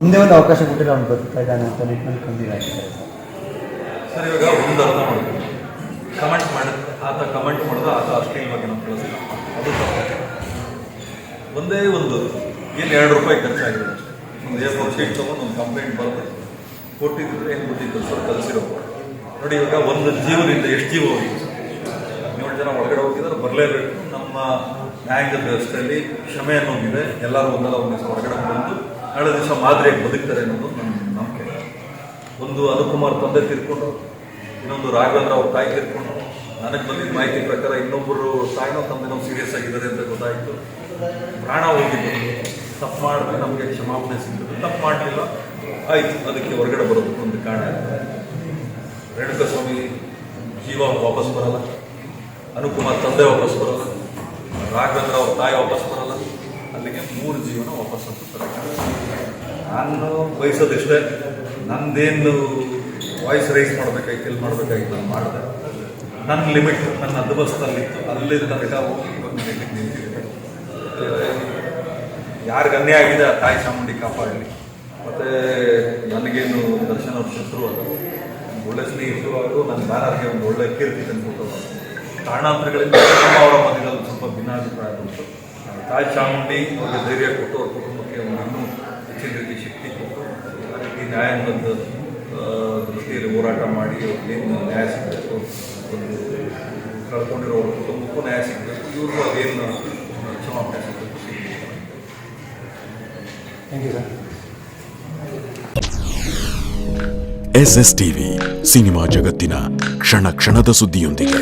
ಮುಂದೆ ಒಂದು ಅವಕಾಶ ಕೊಟ್ಟಿಲ್ಲ ಅವ್ನು ಬದುಕ್ತಾ ಇದ್ದಾನೆ ಅಂತ ನಿಟ್ಟಿನಲ್ಲಿ ಕಂಡಿದ್ದಾರೆ ಸರ್. ಇವಾಗ ಒಂದು ಅರ್ಥ ಮಾಡೋದು, ಕಮೆಂಟ್ ಮಾಡಿದ್ರೆ ಆತ ಕಮೆಂಟ್ ಮಾಡಿದ್ರೆ ಆತ ಅಶ್ಲೀಲ ಬಗ್ಗೆ ನಾವು ಕಳಿಸಿಲ್ಲ, ಅದು ತಪ್ಪು. ಒಂದೇ ಒಂದು ಏನು ₹2 ಖರ್ಚಾಗಿದೆ ಅಷ್ಟೇ. ಒಂದು A4 ಶೀಟ್ ತೊಗೊಂಡು ಒಂದು ಕಂಪ್ಲೇಂಟ್ ಬರುತ್ತೆ, ಕೊಟ್ಟಿದ್ರೆ ಏನು ಗೊತ್ತಿತ್ತು ಸರ್ ಕಲಿಸಿರೋ ನೋಡಿ. ಇವಾಗ ಒಂದು ಜೀವನಿಂದ ಎಷ್ಟು ಜೀವ ಹೋಗಿದೆ ಸರ್? 7 ಜನ ಒಳಗಡೆ ಹೋಗಿದ್ದಾರೆ, ಬರಲೇಬೇಕು. ನಮ್ಮ ನ್ಯಾಯಾಂಗ ವ್ಯವಸ್ಥೆಯಲ್ಲಿ ಕ್ಷಮೆ ಅನ್ನೋದಿದೆ. ಎಲ್ಲರೂ ಒಂದಲ್ಲ ಒಂದು ದಿವಸ ಹೊರಗಡೆ ಬಂದು ನಾಳೆ ದಿವಸ ಮಾದರಿಯಾಗಿ ಬದುಕ್ತಾರೆ ಅನ್ನೋದು ನನ್ನ ನಂಬಿಕೆ. ಒಂದು ಅನುಕುಮಾರ್ ತಂದೆ ತೀರ್ಕೊಂಡು, ಇನ್ನೊಂದು ರಾಘವೇಂದ್ರ ಅವ್ರ ತಾಯಿ ತೀರ್ಕೊಂಡು, ನನಗೆ ಬಂದಿದ್ದ ಮಾಹಿತಿ ಪ್ರಕಾರ ಇನ್ನೊಬ್ಬರು ತಾಯಿನೋ ತಂದೆನೋ ಸೀರಿಯಸ್ ಆಗಿದ್ದಾರೆ ಅಂತ ಗೊತ್ತಾಯಿತು. ಪ್ರಾಣ ಹೋಗಿದ್ದು, ತಪ್ಪು ಮಾಡಿದ್ರೆ ನಮಗೆ ಕ್ಷಮಾಪಣೆ ಸಿಗ್ತದೆ, ತಪ್ಪು ಮಾಡಲಿಲ್ಲ ಆಯಿತು, ಅದಕ್ಕೆ ಹೊರಗಡೆ ಬರೋದಕ್ಕೆ ಒಂದು ಕಾರಣ. ರೇಣುಕಾಸ್ವಾಮಿ ಜೀವ ವಾಪಸ್ ಬರಲ್ಲ, ಅನುಕುಮಾರ್ ತಂದೆ ವಾಪಸ್ ಬರಲ್ಲ, ರಾಘವೇಂದ್ರ ಅವ್ರ ತಾಯಿ ವಾಪಸ್ ಬರಲ್ಲ, ಅಲ್ಲಿಗೆ 3 ಜೀವನ ವಾಪಸ್ ಆಗ್ತಾರೆ. ನಾನು ಬಯಸೋದಿಷ್ಟೇ, ನಂದೇನು ವಾಯ್ಸ್ ರೈಸ್ ಮಾಡಬೇಕಾಗಿತ್ತು, ಎಲ್ಲಿ ಮಾಡಬೇಕಾಗಿತ್ತು ನಾನು ಮಾಡಿದೆ. ನನ್ನ ಲಿಮಿಟ್ ನನ್ನ ಹದ್ದುಬಸ್ತಲ್ಲಿತ್ತು, ಅಲ್ಲಿಂದ ತನಕ ಹೋಗಿ ನಿಂತಿದೆ. ಯಾರಿಗೆ ಅನ್ಯಾಯ ಆಗಿದೆ ಆ ತಾಯಿ ಚಾಮುಂಡಿ ಕಾಪಾಡಲಿ. ಮತ್ತು ನನಗೇನು ದರ್ಶನ ಅವ್ರ ಶತ್ರು ಅಲ್ಲ, ಒಳ್ಳೆ ಸ್ನೇಹಿತರು ಹಾಗೂ ನನ್ನ ಬ್ಯಾನರ್ಗೆ ಒಂದು ಒಳ್ಳೆ ಕೀರ್ತಿ ತಂದುಕೊಟ್ಟು ಕಾರಣಾಂತರಗಳಿಂದ ಅವರ ಮಧ್ಯದಲ್ಲಿ ಸ್ವಲ್ಪ ಭಿನ್ನಾಭಿಪ್ರಾಯ ಬಂತು. ತಾಯಿ ಚಾಮುಂಡಿ ಅವ್ರಿಗೆ ಧೈರ್ಯ ಕೊಟ್ಟು ಅವ್ರ ಕುಟುಂಬಕ್ಕೆ ಒಂದು ಇನ್ನೂ ಹೆಚ್ಚಿನ ರೀತಿ ಶಕ್ತಿ ಕೊಟ್ಟು ಆ ರೀತಿ ನ್ಯಾಯಾಂಗದ ದೃಷ್ಟಿಯಲ್ಲಿ ಹೋರಾಟ ಮಾಡಿ ಅವ್ರಿಗೇನು ನ್ಯಾಯ ಸಿಗಬೇಕು, ಒಂದು ಕಳ್ಕೊಂಡಿರೋ ಅವ್ರ ಕುಟುಂಬಕ್ಕೂ ನ್ಯಾಯ ಸಿಗಬೇಕು, ಇವ್ರಿಗೂ ಅದೇನು ಕ್ಷಮಾಪಣೆ ಸಿಗಬೇಕು. Thank you sir. SS TV cinema ಜಗತ್ತಿನ ಕ್ಷಣ ಕ್ಷಣದ ಸುದ್ದಿಯೊಂದಿಗೆ.